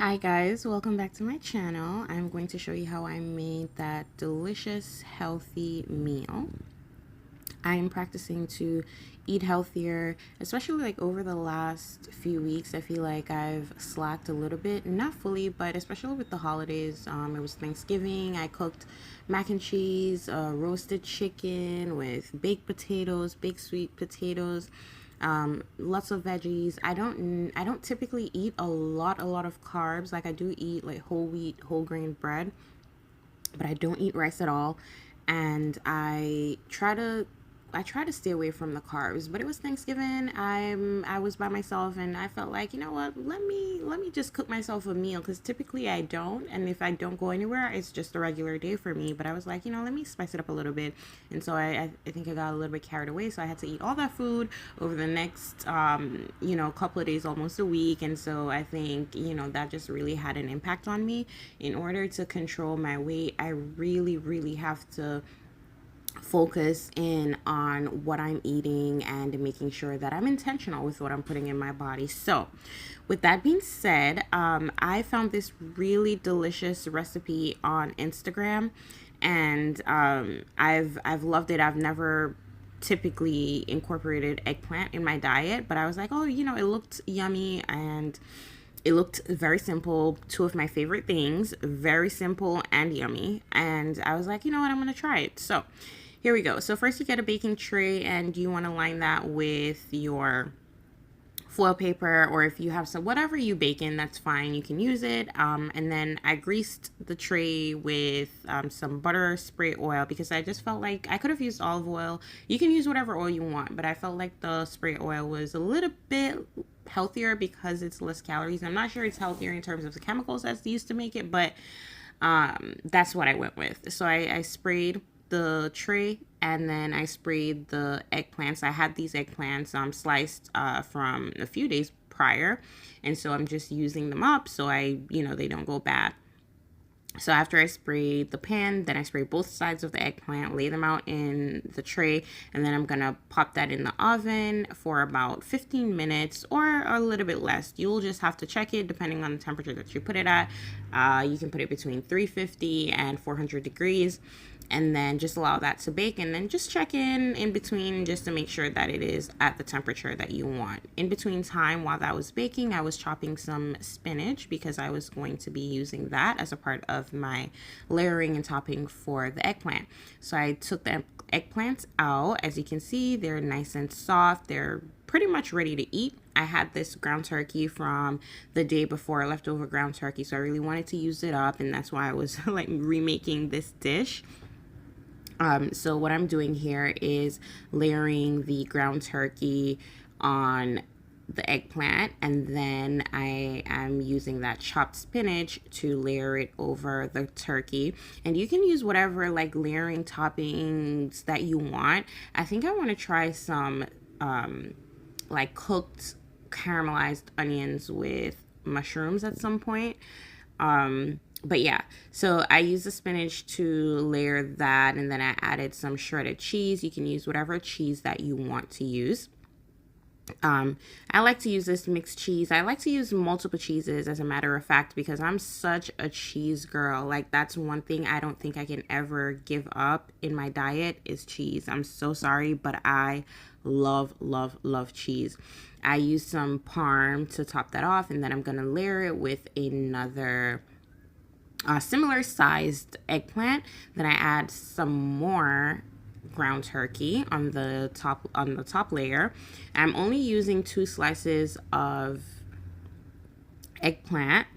Hi guys, welcome back to my channel. I'm going to show you how I made that delicious healthy meal. I am practicing to eat healthier, especially like over the last few weeks. I feel like I've slacked a little bit, not fully, but especially with the holidays. It was Thanksgiving. I cooked mac and cheese, roasted chicken with baked potatoes, baked sweet potatoes, lots of veggies. I don't typically eat a lot of carbs. Like I do eat like whole wheat, whole grain bread, but I don't eat rice at all. And I try to stay away from the carbs. But it was Thanksgiving. I was by myself, and I felt like, you know what, let me just cook myself a meal, because typically I don't, and if I don't go anywhere, it's just a regular day for me. But I was like, let me spice it up a little bit. And so I think I got a little bit carried away, so I had to eat all that food over the next couple of days, almost a week. And so I think that just really had an impact on me. In order to control my weight, I really have to focus in on what I'm eating and making sure that I'm intentional with what I'm putting in my body. So, with that being said, I found this really delicious recipe on Instagram, and I've loved it. I've never typically incorporated eggplant in my diet, but I was like, oh, it looked yummy and it looked very simple. Two of my favorite things, very simple and yummy. And I was like, you know what, I'm going to try it. So here we go. So first you get a baking tray, and you want to line that with your foil paper, or if you have some, whatever you bake in, that's fine, you can use it. And then I greased the tray with some butter spray oil, because I just felt like I could have used olive oil. You can use whatever oil you want, but I felt like the spray oil was a little bit healthier because it's less calories. I'm not sure it's healthier in terms of the chemicals that's used to make it, but that's what I went with. So I sprayed the tray, and then I sprayed the eggplants. I had these eggplants sliced from a few days prior, and so I'm just using them up so they don't go bad. So after I spray the pan, then I spray both sides of the eggplant, lay them out in the tray, and then I'm gonna pop that in the oven for about 15 minutes or a little bit less. You'll just have to check it depending on the temperature that you put it at. You can put it between 350 and 400 degrees, and then just allow that to bake, and then just check in between just to make sure that it is at the temperature that you want. In between time, while that was baking, I was chopping some spinach, because I was going to be using that as a part of my layering and topping for the eggplant. So I took the eggplants out. As you can see, they're nice and soft. They're pretty much ready to eat. I had this ground turkey from the day before, leftover ground turkey, so I really wanted to use it up, and that's why I was like remaking this dish. So what I'm doing here is layering the ground turkey on the eggplant, and then I am using that chopped spinach to layer it over the turkey. And you can use whatever like layering toppings that you want. I think I want to try some like cooked caramelized onions with mushrooms at some point. But yeah, so I used the spinach to layer that, and then I added some shredded cheese. You can use whatever cheese that you want to use. I like to use this mixed cheese. I like to use multiple cheeses, as a matter of fact, because I'm such a cheese girl. Like, that's one thing I don't think I can ever give up in my diet is cheese. I'm so sorry, but I love cheese. I use some parm to top that off, and then I'm gonna layer it with another similar sized eggplant. Then I add some more ground turkey on the top layer. I'm only using 2 slices of eggplant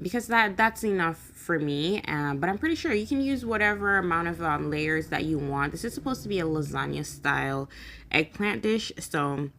because that's enough for me. But I'm pretty sure you can use whatever amount of layers that you want. This is supposed to be a lasagna style eggplant dish, so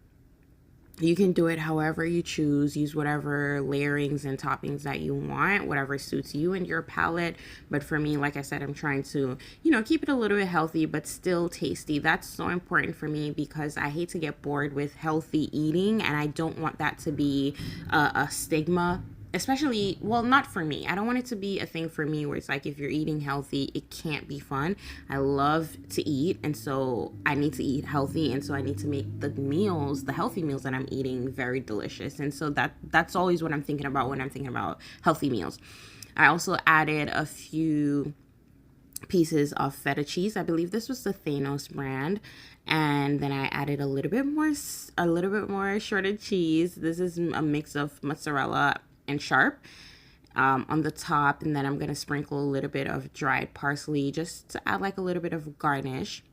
you can do it however you choose. Use whatever layerings and toppings that you want, whatever suits you and your palate. But for me, like I said, I'm trying to, keep it a little bit healthy, but still tasty. That's so important for me, because I hate to get bored with healthy eating, and I don't want that to be a stigma especially, well, not for me. I don't want it to be a thing for me where it's like if you're eating healthy it can't be fun. I love to eat, and so I need to eat healthy, and so I need to make the meals, the healthy meals that I'm eating, very delicious. And so that's always what I'm thinking about when I'm thinking about healthy meals. I also added a few pieces of feta cheese. I believe this was the Thanos brand. And then I added a little bit more shredded cheese. This is a mix of mozzarella and sharp on the top. And then I'm going to sprinkle a little bit of dried parsley just to add like a little bit of garnish.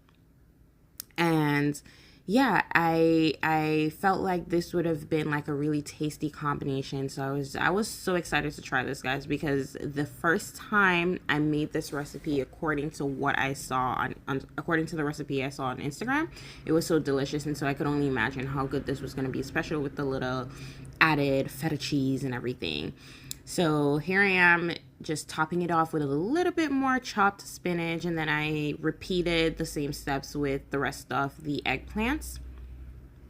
And yeah, I felt like this would have been like a really tasty combination. So I was so excited to try this, guys, because the first time I made this recipe according to what I saw according to the recipe I saw on Instagram, it was so delicious. And so I could only imagine how good this was going to be, especially with the little added feta cheese and everything. So here I am, just topping it off with a little bit more chopped spinach, and then I repeated the same steps with the rest of the eggplants.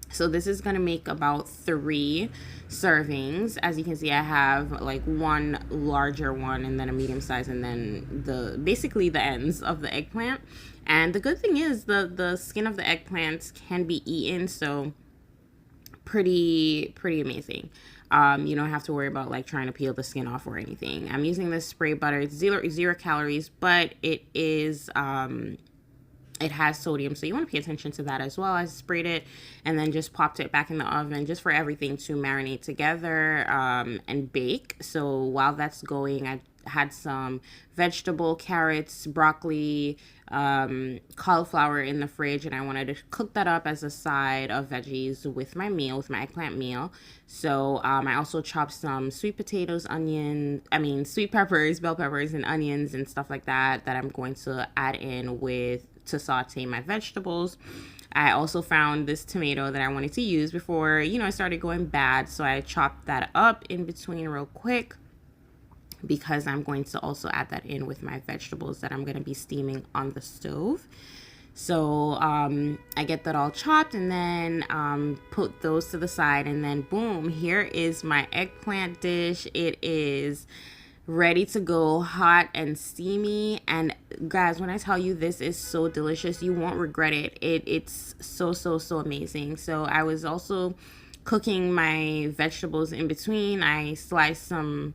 So this is going to make about 3 servings. As you can see, I have like one larger one and then a medium size, and then basically the ends of the eggplant. And the good thing is the skin of the eggplants can be eaten, so pretty amazing. You don't have to worry about like trying to peel the skin off or anything. I'm using this spray butter. It's zero calories, but it has sodium, so you want to pay attention to that as well. I sprayed it and then just popped it back in the oven just for everything to marinate together and bake. So while that's going, I had some vegetable, carrots, broccoli, cauliflower in the fridge, and I wanted to cook that up as a side of veggies with my meal, with my eggplant meal. So I also chopped some sweet potatoes, sweet peppers, bell peppers, and onions and stuff like that I'm going to add in to saute my vegetables. I also found this tomato that I wanted to use before, it started going bad. So I chopped that up in between real quick, because I'm going to also add that in with my vegetables that I'm going to be steaming on the stove. So I get that all chopped, and then put those to the side, and then boom, here is my eggplant dish. It is ready to go, hot and steamy. And guys, when I tell you this is so delicious, you won't regret it. It's so amazing. So I was also cooking my vegetables in between. I sliced some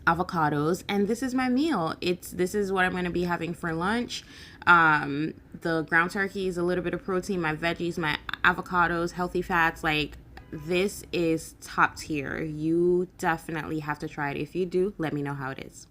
avocados, and this is my meal. This is what I'm going to be having for lunch. The ground turkey is a little bit of protein, my veggies, my avocados, healthy fats. Like, this is top tier. You definitely have to try it. If you do, let me know how it is.